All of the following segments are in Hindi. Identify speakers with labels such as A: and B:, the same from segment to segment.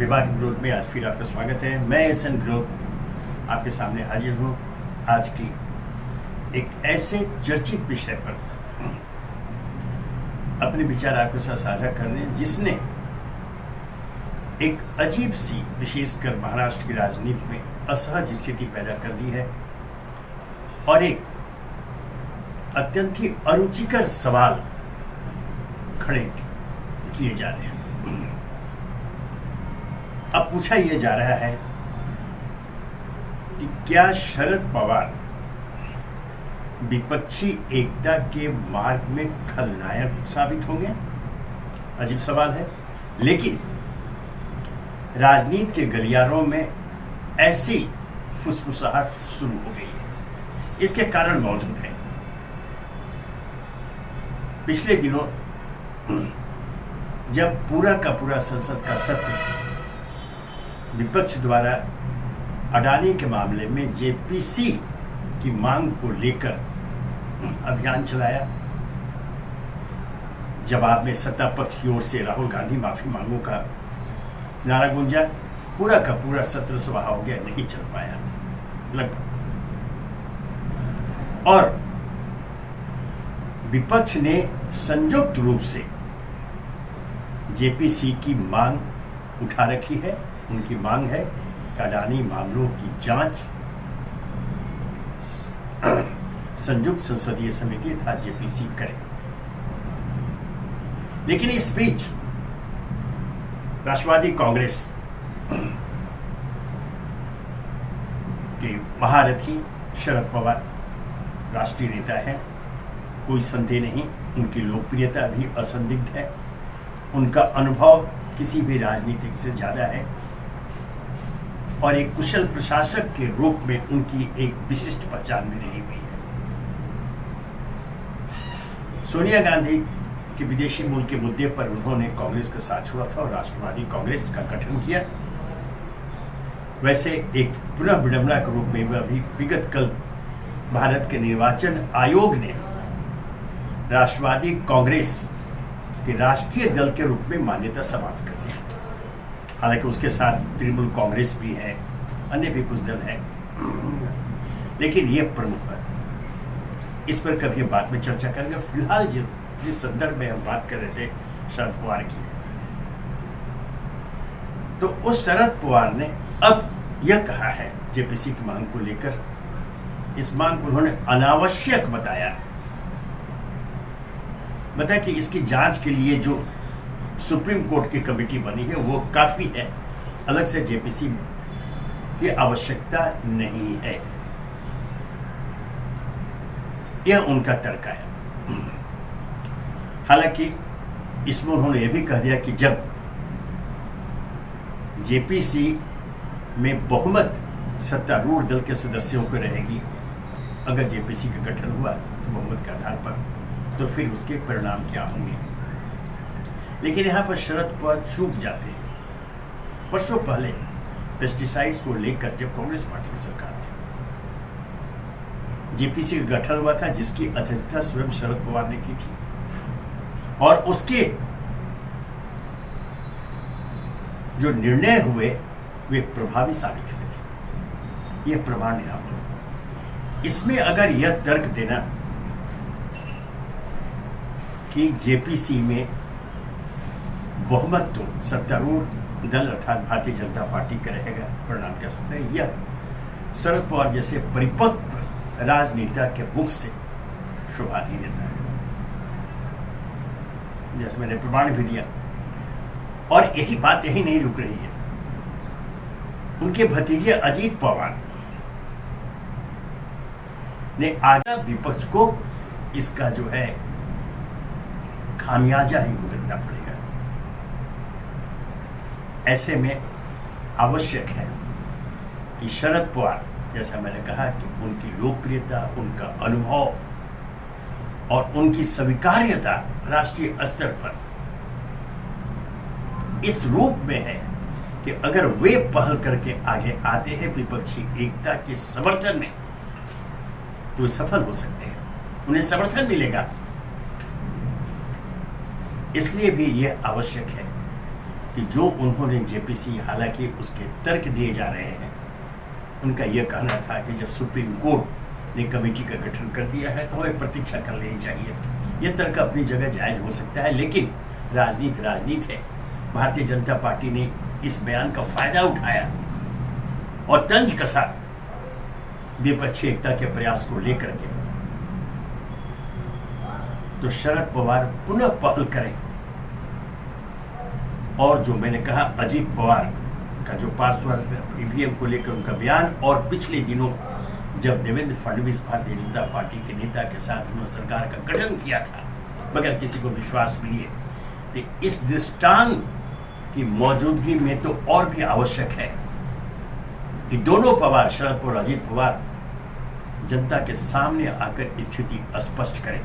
A: विवाह के विरोध में आज फिर आपका स्वागत है। मैं एसएन विनोद आपके सामने हाजिर हूँ आज की एक ऐसे चर्चित विषय पर अपने विचार आपके साथ साझा करने, जिसने एक अजीब सी, विशेषकर महाराष्ट्र की राजनीति में असहज स्थिति पैदा कर दी है और एक अत्यंत ही अरुचिकर सवाल खड़े किए जा रहे हैं। अब पूछा यह जा रहा है कि क्या शरद पवार विपक्षी एकता के मार्ग में खलनायक साबित होंगे? अजीब सवाल है, लेकिन राजनीति के गलियारों में ऐसी फुसफुसाहट शुरू हो गई है। इसके कारण मौजूद है। पिछले दिनों जब पूरा का पूरा संसद का सत्र विपक्ष द्वारा अडानी के मामले में जेपीसी की मांग को लेकर अभियान चलाया, जवाब में सत्ता पक्ष की ओर से राहुल गांधी माफी मांगो का नारा गूंजा, पूरा का पूरा सत्र स्वाहा हो गया, नहीं चल पाया लगभग। और विपक्ष ने संयुक्त रूप से जेपीसी की मांग उठा रखी है। उनकी मांग है कि अडानी मामलों की जांच संयुक्त संसदीय समिति तथा जेपीसी करे। लेकिन इस बीच राष्ट्रवादी कांग्रेस के महारथी शरद पवार राष्ट्रीय नेता हैं, कोई संदेह नहीं। उनकी लोकप्रियता भी असंदिग्ध है, उनका अनुभव किसी भी राजनीतिक से ज्यादा है और एक कुशल प्रशासक के रूप में उनकी एक विशिष्ट पहचान भी रही हुई है। सोनिया गांधी के विदेशी मूल के मुद्दे पर उन्होंने कांग्रेस का साथ छोड़ा था और राष्ट्रवादी कांग्रेस का गठन किया। वैसे एक पुनः विडंबना के रूप में वह अभी विगत कल भारत के निर्वाचन आयोग ने राष्ट्रवादी कांग्रेस के राष्ट्रीय दल के रूप में मान्यता समाप्त कर दी। हालांकि उसके साथ तृणमूल कांग्रेस भी है, अन्य भी कुछ दल है, लेकिन यह प्रमुख है। इस पर कभी बाद में चर्चा करेंगे। फिलहाल जिस संदर्भ में हम बात कर रहे थे शरद पवार की, तो उस शरद पवार ने अब यह कहा है जेपीसी की मांग को लेकर, इस मांग को उन्होंने अनावश्यक बताया कि इसकी जांच के लिए जो सुप्रीम कोर्ट की कमेटी बनी है वो काफी है, अलग से जेपीसी की आवश्यकता नहीं है। यह उनका तर्क है। हालांकि इसमें उन्होंने यह भी कह दिया कि जब जेपीसी में बहुमत सत्तारूढ़ दल के सदस्यों को रहेगी, अगर जेपीसी का गठन हुआ तो बहुमत के आधार पर, तो फिर उसके परिणाम क्या होंगे। लेकिन यहाँ पर शरद पवार चूक जाते हैं। वर्षों पहले पेस्टिसाइड्स को लेकर जब कांग्रेस पार्टी की सरकार थी, जेपीसी का गठन हुआ था, जिसकी अध्यक्षता स्वयं शरद पवार ने की थी और उसके जो निर्णय हुए वे प्रभावी साबित हुए थे। यह प्रमाण यहाँ पर। इसमें अगर यह तर्क देना कि जेपीसी में बहुमत तो सत्तारूढ़ दल अर्थात भारतीय जनता पार्टी का रहेगा, परिणाम कह सकते हैं, यह शरद पवार जैसे परिपक्व राजनेता के मुख से शोभा नहीं देता है। जैसे मैंने प्रमाण भी दिया, और यही बात यही नहीं रुक रही है। उनके भतीजे अजीत पवार ने आगे विपक्ष को इसका जो है खामियाजा ही भुगतना पड़ेगा। ऐसे में आवश्यक है कि शरद पवार, जैसा मैंने कहा कि उनकी लोकप्रियता, उनका अनुभव और उनकी स्वीकार्यता राष्ट्रीय स्तर पर इस रूप में है कि अगर वे पहल करके आगे आते हैं विपक्षी एकता के समर्थन में, तो वे सफल हो सकते हैं, उन्हें समर्थन मिलेगा। इसलिए भी यह आवश्यक है कि जो उन्होंने जेपीसी, हालांकि उसके तर्क दिए जा रहे हैं, उनका यह कहना था कि जब सुप्रीम कोर्ट ने कमेटी का गठन कर दिया है तो हमें प्रतीक्षा कर लेनी चाहिए। यह तर्क अपनी जगह जायज हो सकता है, लेकिन राजनीति है। भारतीय जनता पार्टी ने इस बयान का फायदा उठाया और तंज कसा विपक्षी एकता के प्रयास को लेकर के। तो शरद पवार पुनः पहल करें और जो मैंने कहा अजीत पवार का जो पार्श्व ईवीएम को लेकर उनका बयान, और पिछले दिनों जब देवेंद्र फडणवीस भारतीय जनता पार्टी के नेता के साथ उन्होंने सरकार का गठन किया था बगैर किसी को विश्वास लिए, तो इस दृष्टांत की मौजूदगी में तो और भी आवश्यक है कि दोनों पवार, शरद पवार, अजीत पवार, जनता के सामने आकर स्थिति स्पष्ट करें।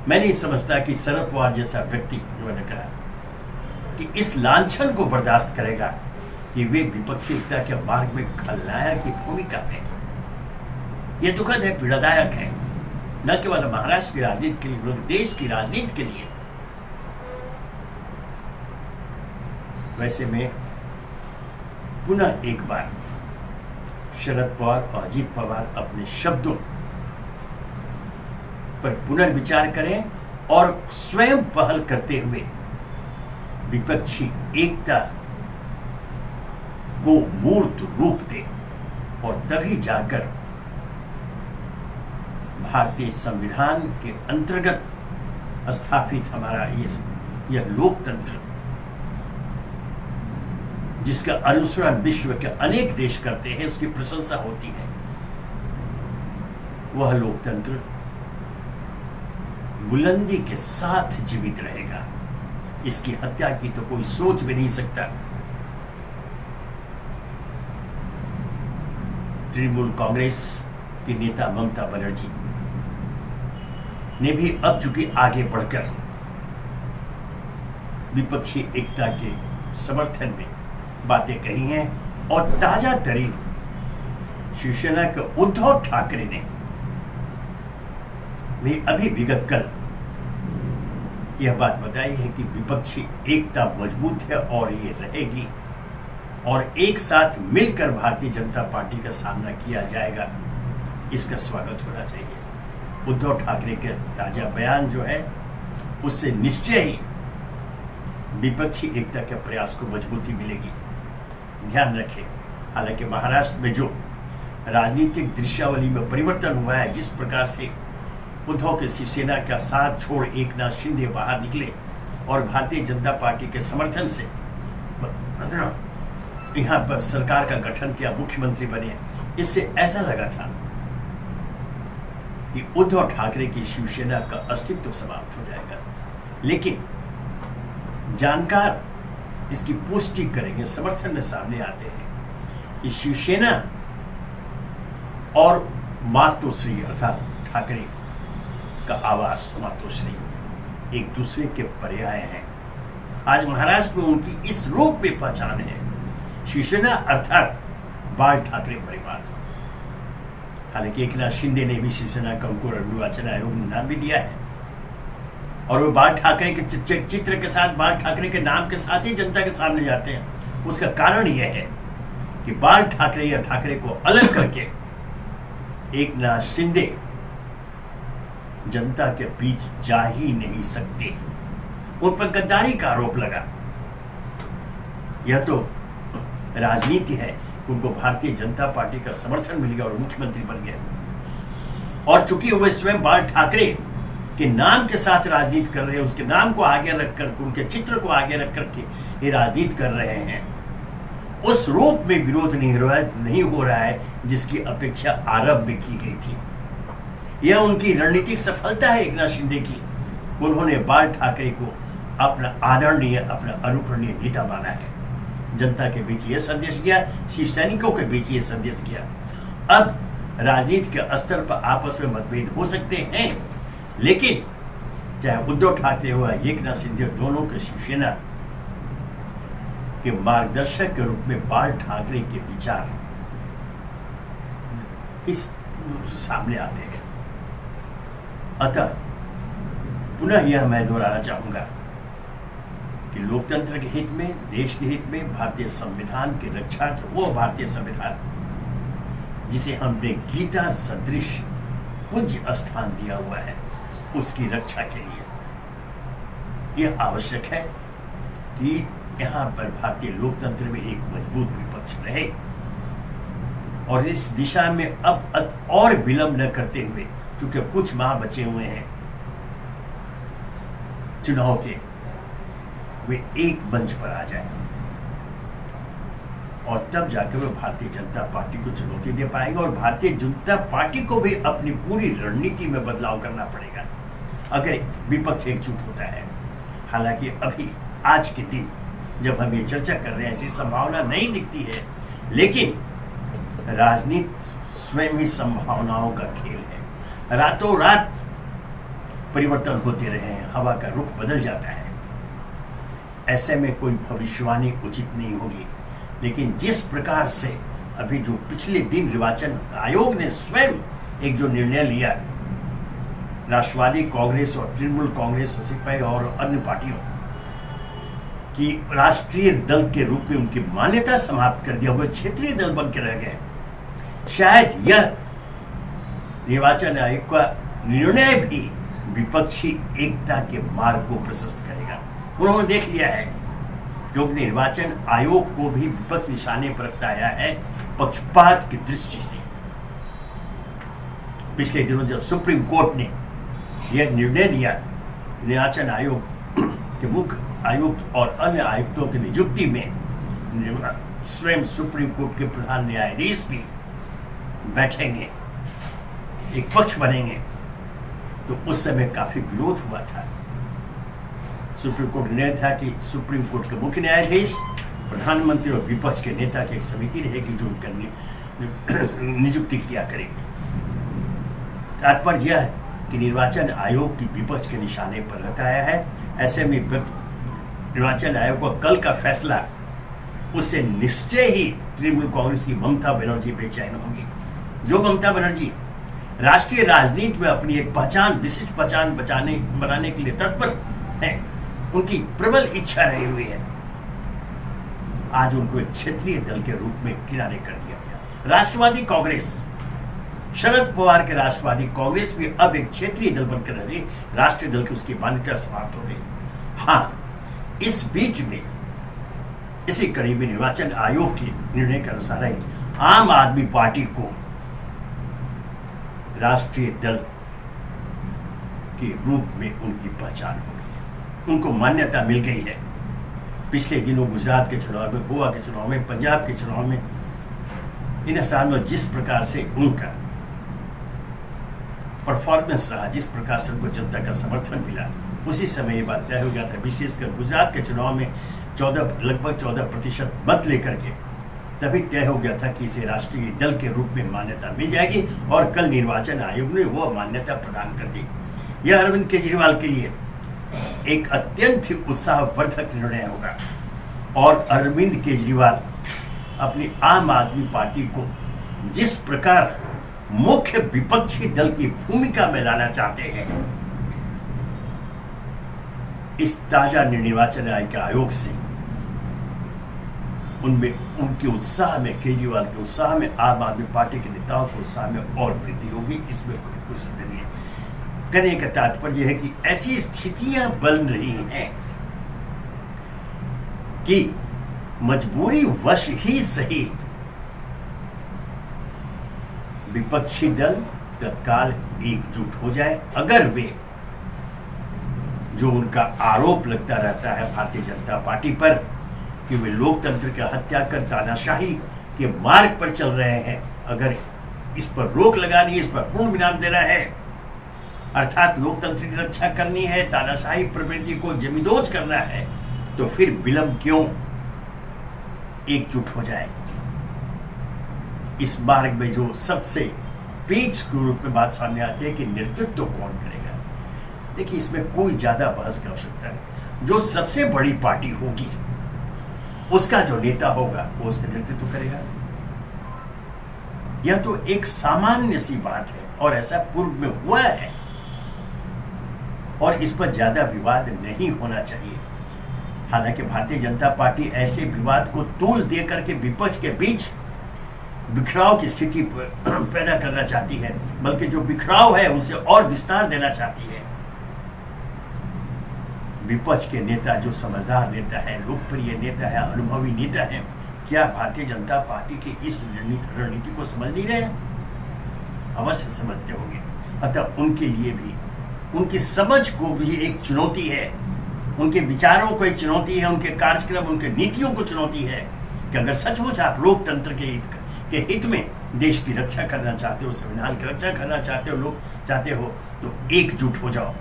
A: मैं नहीं समझता कि शरद पवार जैसा व्यक्ति, जो मैंने कहा, कि इस लांछन को बर्दाश्त करेगा कि वे विपक्षी एकता के मार्ग में खलनायक की भूमिका में। यह दुखद है, पीड़ादायक है, न केवल महाराष्ट्र की राजनीति के लिए बल्कि देश की राजनीति के लिए। वैसे में पुनः एक बार शरद पवार और अजीत पवार अपने शब्दों पर पुनर्विचार करें और स्वयं पहल करते हुए विपक्षी एकता को मूर्त रूप दे, और तभी जाकर भारतीय संविधान के अंतर्गत स्थापित हमारा यह लोकतंत्र, जिसका अनुसरण विश्व के अनेक देश करते हैं, उसकी प्रशंसा होती है, वह लोकतंत्र बुलंदी के साथ जीवित रहेगा। इसकी हत्या की तो कोई सोच भी नहीं सकता। तृणमूल कांग्रेस की नेता ममता बनर्जी ने भी अब चूंकि आगे बढ़कर विपक्षी एकता के समर्थन में बातें कही हैं, और ताजा तरीन शिवसेना के उद्धव ठाकरे ने भी अभी विगत कल यह बात बताई है कि विपक्षी एकता मजबूत है और ये रहेगी, और एक साथ मिलकर भारतीय जनता पार्टी का सामना किया जाएगा। इसका स्वागत होना चाहिए। उद्धव ठाकरे के ताजा बयान जो है उससे निश्चय ही विपक्षी एकता के प्रयास को मजबूती मिलेगी। ध्यान रखें, हालांकि महाराष्ट्र में जो राजनीतिक दृश्यावली में परिवर्तन हुआ है, जिस प्रकार से उद्धव के शिवसेना का साथ छोड़ एकनाथ शिंदे बाहर निकले और भारतीय जनता पार्टी के समर्थन से यहां पर सरकार का गठन किया, मुख्यमंत्री बने, इससे ऐसा लगा था कि उद्धव ठाकरे की शिवसेना का अस्तित्व समाप्त हो जाएगा। लेकिन जानकार इसकी पुष्टि करेंगे, समर्थन में सामने आते हैं कि शिवसेना और मातोश्री अर्थात ठाकरे का आवास मातोश्री एक दूसरे के पर्याय हैं। आज महाराष्ट्र में उनकी इस रूप में पहचान है, शिवसेना अर्थात बाल ठाकरे परिवार। हालांकि एकनाथ शिंदे ने भी शिवसेना का उनको निर्वाचन आयोग ने नाम भी दिया है, और वो बाल ठाकरे के चित्र के साथ, बाल ठाकरे के नाम के साथ ही जनता के सामने जाते हैं। उसका कारण यह है कि बाल ठाकरे या ठाकरे को अलग करके एकनाथ शिंदे जनता के बीच जा ही नहीं सकते। उन पर गद्दारी का आरोप लगा। यह तो राजनीति है, उनको भारतीय जनता पार्टी का समर्थन मिल गया और मुख्यमंत्री बन गए। और चूंकि वे स्वयं बाल ठाकरे के नाम के साथ राजनीति कर रहे हैं, उसके नाम को आगे रखकर, उनके चित्र को आगे रख करके ये राजनीति कर रहे हैं, उस रूप में विरोध नहीं हो रहा है जिसकी अपेक्षा आरंभ में की गई थी। यह उनकी रणनीतिक सफलता है एकनाथ शिंदे की। उन्होंने बाल ठाकरे को अपना आदरणीय, अपना अनुकरणीय नेता माना है। जनता के बीच यह संदेश गया, शिव सैनिकों के बीच यह संदेश गया। अब राजनीति के स्तर पर आपस में मतभेद हो सकते हैं, लेकिन चाहे उद्धव ठाकरे हो या एकनाथ शिंदे, दोनों के शिवसेना के मार्गदर्शक के रूप में बाल ठाकरे के विचार इस सामने आते हैं। अतः पुनः यह मैं दोहराना चाहूंगा कि लोकतंत्र के हित में, देश के हित में, भारतीय संविधान के रक्षार्थ, वो भारतीय संविधान जिसे हमने गीता सदृश पूज्य स्थान दिया हुआ है, उसकी रक्षा के लिए यह आवश्यक है कि यहाँ पर भारतीय लोकतंत्र में एक मजबूत विपक्ष रहे। और इस दिशा में अब और विलंब न करते हुए, चूंकि कुछ माह बचे हुए हैं चुनाव के, वे एक मंच पर आ जाए और तब जाकर वे भारतीय जनता पार्टी को चुनौती दे पाएंगे। और भारतीय जनता पार्टी को भी अपनी पूरी रणनीति में बदलाव करना पड़ेगा अगर विपक्ष एकजुट होता है। हालांकि अभी आज के दिन जब हम ये चर्चा कर रहे हैं, ऐसी संभावना नहीं दिखती है, लेकिन राजनीति स्वयं ही संभावनाओं का खेल है। रातों रात परिवर्तन होते रहे हैं, हवा का रुख बदल जाता है। ऐसे में कोई भविष्यवाणी उचित नहीं होगी, लेकिन जिस प्रकार से अभी जो पिछले दिन निर्वाचन आयोग ने स्वयं एक जो निर्णय लिया, राष्ट्रवादी कांग्रेस और तृणमूल कांग्रेस सिपाही और अन्य पार्टियों की राष्ट्रीय दल के रूप में उनकी मान्यता समाप्त कर दिया, वो क्षेत्रीय दल बन के रह गए। शायद यह निर्वाचन आयोग का निर्णय भी विपक्षी एकता के मार्ग को प्रशस्त करेगा। उन्होंने देख लिया है, क्योंकि निर्वाचन आयोग को भी विपक्ष निशाने पर रखता आया है पक्षपात की दृष्टि से। पिछले दिनों जब सुप्रीम कोर्ट ने यह निर्णय दिया, निर्वाचन आयोग के मुख्य आयुक्त और अन्य आयुक्तों की नियुक्ति में स्वयं सुप्रीम कोर्ट के प्रधान न्यायाधीश भी बैठेंगे, एक पक्ष बनेंगे, तो उस समय काफी विरोध हुआ था। सुप्रीम कोर्ट निर्णय था कि सुप्रीम कोर्ट के मुख्य न्यायाधीश, प्रधानमंत्री और विपक्ष के नेता की एक समिति रहेगी जो उनका नियुक्ति किया करेगी। तात्पर्य यह है कि निर्वाचन आयोग की विपक्ष के निशाने पर रहता आया है। ऐसे में निर्वाचन आयोग का कल का फैसला, उससे निश्चय ही तृणमूल कांग्रेस की ममता बनर्जी बेचैन होंगी। जो ममता बनर्जी राष्ट्रीय राजनीति में अपनी एक पहचान, विशिष्ट पहचान बनाने के लिए तत्पर है, उनकी प्रबल इच्छा रही हुई है, आज उनको एक क्षेत्रीय दल के रूप में किनारे कर दिया गया। राष्ट्रवादी कांग्रेस, शरद पवार के राष्ट्रवादी कांग्रेस भी अब एक क्षेत्रीय दल बनकर रह गई, राष्ट्रीय दल की उसकी मान्यता समाप्त हो गई। हाँ, इस बीच में इसी कड़ी में निर्वाचन आयोग के निर्णय के अनुसार ही आम आदमी पार्टी को राष्ट्रीय दल के रूप में उनकी पहचान हो गई है, उनको मान्यता मिल गई है। पिछले दिनों गुजरात के चुनाव में, गोवा के चुनाव में, पंजाब के चुनाव में, इन स्थानों में जिस प्रकार से उनका परफॉर्मेंस रहा, जिस प्रकार से उनको जनता का समर्थन मिला, उसी समय ये बात तय हो गया था। विशेषकर गुजरात के चुनाव में लगभग 14% मत लेकर के तभी तय हो गया था कि इसे राष्ट्रीय दल के रूप में मान्यता मिल जाएगी, और कल निर्वाचन आयोग ने वो मान्यता प्रदान कर दी। यह अरविंद केजरीवाल के लिए एक अत्यंत ही उत्साहवर्धक निर्णय होगा, और अरविंद केजरीवाल अपनी आम आदमी पार्टी को जिस प्रकार मुख्य विपक्षी दल की भूमिका में लाना चाहते हैं, इस ताजा निर्वाचन आयोग से उनमें उनके उत्साह में, केजरीवाल के उत्साह में, आम आदमी पार्टी के नेताओं के उत्साह में और वृद्धि होगी, इसमें कोई संदेह नहीं है। कहने का तात्पर्य है कि ऐसी स्थितियां बन रही हैं कि मजबूरी वश ही सही विपक्षी दल तत्काल एकजुट हो जाए, अगर वे जो उनका आरोप लगता रहता है भारतीय जनता पार्टी पर कि वे लोकतंत्र की हत्या कर तानाशाही के मार्ग पर चल रहे हैं, अगर इस पर रोक लगानी है, इस पर पूर्ण विराम देना है, अर्थात लोकतंत्र की रक्षा करनी है, तानाशाही प्रवृत्ति को जमींदोज करना है, तो फिर विलंब क्यों, एकजुट हो जाए। इस मार्ग में जो सबसे पेच के रूप में बात सामने आती है कि नेतृत्व तो कौन करेगा। देखिए, इसमें कोई ज्यादा बहस की आवश्यकता नहीं। जो सबसे बड़ी पार्टी होगी उसका जो नेता होगा वो उसका नेतृत्व करेगा। यह तो एक सामान्य सी बात है और ऐसा पूर्व में हुआ है, और इस पर ज्यादा विवाद नहीं होना चाहिए। हालांकि भारतीय जनता पार्टी ऐसे विवाद को तूल दे करके विपक्ष के बीच बिखराव की स्थिति पैदा करना चाहती है, बल्कि जो बिखराव है उसे और विस्तार देना चाहती है। विपक्ष के नेता जो समझदार नेता है, लोकप्रिय नेता है, अनुभवी नेता है, क्या भारतीय जनता पार्टी की इस रणनीति को समझ नहीं रहे हैं? अवश्य समझते होंगे। अतः उनके लिए भी, उनकी समझ को भी एक चुनौती है, उनके विचारों को एक चुनौती है, उनके कार्यक्रम, उनके नीतियों को चुनौती है कि अगर सचमुच आप लोकतंत्र के हित में देश की रक्षा करना चाहते हो, संविधान की रक्षा करना चाहते हो, लोग चाहते हो, तो एकजुट हो जाओ।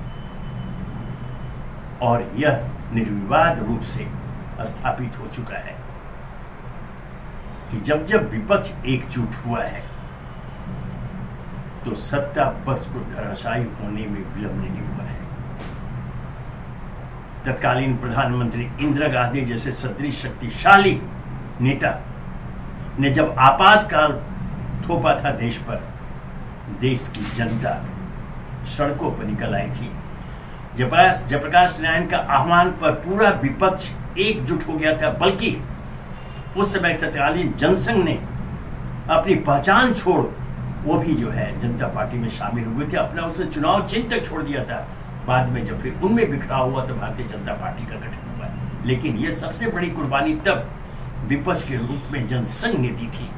A: और यह निर्विवाद रूप से स्थापित हो चुका है कि जब जब विपक्ष एकजुट हुआ है तो सत्ता पक्ष को धराशायी होने में विलंब नहीं हुआ है। तत्कालीन प्रधानमंत्री इंदिरा गांधी जैसे सदृश शक्तिशाली नेता ने जब आपातकाल थोपा था देश पर, देश की जनता सड़कों पर निकल आई थी। जयप्रकाश नारायण का आह्वान पर पूरा विपक्ष एकजुट हो गया था, बल्कि उस समय तत्कालीन जनसंघ ने अपनी पहचान छोड़ वो भी जो है जनता पार्टी में शामिल हुए थे, अपना उसने चुनाव चिन्ह तक छोड़ दिया था। बाद में जब फिर उनमें बिखराव हुआ तो भारतीय जनता पार्टी का गठन हुआ। लेकिन ये सबसे बड़ी कुर्बानी तब विपक्ष के रूप में जनसंघ ने दी थी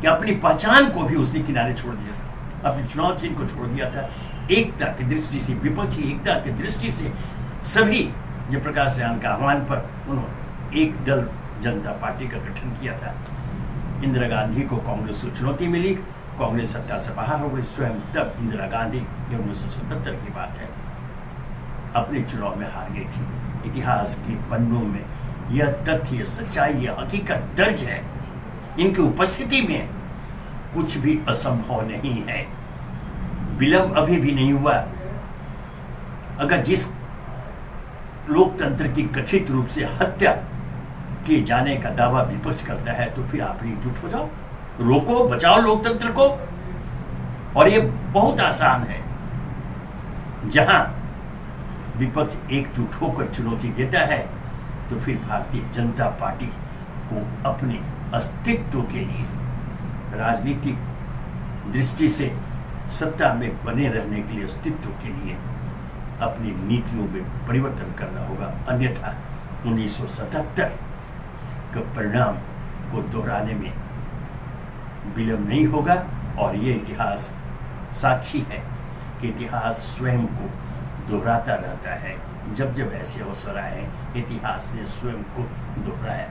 A: कि अपनी पहचान को भी उसने किनारे छोड़ दिया था, अपने चुनाव चिन्ह को छोड़ दिया था। एकता की दृष्टि से, विपक्षी एकता की दृष्टि से सभी जयप्रकाश नारायण का आह्वान पर उन्होंने एक दल जनता पार्टी का गठन किया था। इंदिरा गांधी को कांग्रेस को चुनौती मिली, कांग्रेस सत्ता से बाहर हो गई। स्वयं तब इंदिरा गांधी, ये 1977 की बात है, अपने चुनाव में हार गई थी। इतिहास के पन्नों में यह तथ्य, सच्चाई, यह हकीकत दर्ज है। इनकी उपस्थिति में कुछ भी असंभव नहीं है। विलंब अभी भी नहीं हुआ। अगर जिस लोकतंत्र की कथित रूप से हत्या किए जाने का दावा विपक्ष करता है, तो फिर आप एकजुट हो जाओ, रोको, बचाओ लोकतंत्र को। और ये बहुत आसान है। जहां विपक्ष एकजुट होकर चुनौती देता है, तो फिर भारतीय जनता पार्टी को अपने अस्तित्व के लिए, राजनीतिक दृष्टि से सत्ता में बने रहने के लिए, अस्तित्व के लिए अपनी नीतियों में परिवर्तन करना होगा। अन्यथा 1977 के परिणाम को दोहराने में विलंब नहीं होगा। और ये इतिहास साक्षी है कि इतिहास स्वयं को दोहराता रहता है। जब जब ऐसे अवसर आए, इतिहास ने स्वयं को दोहराया।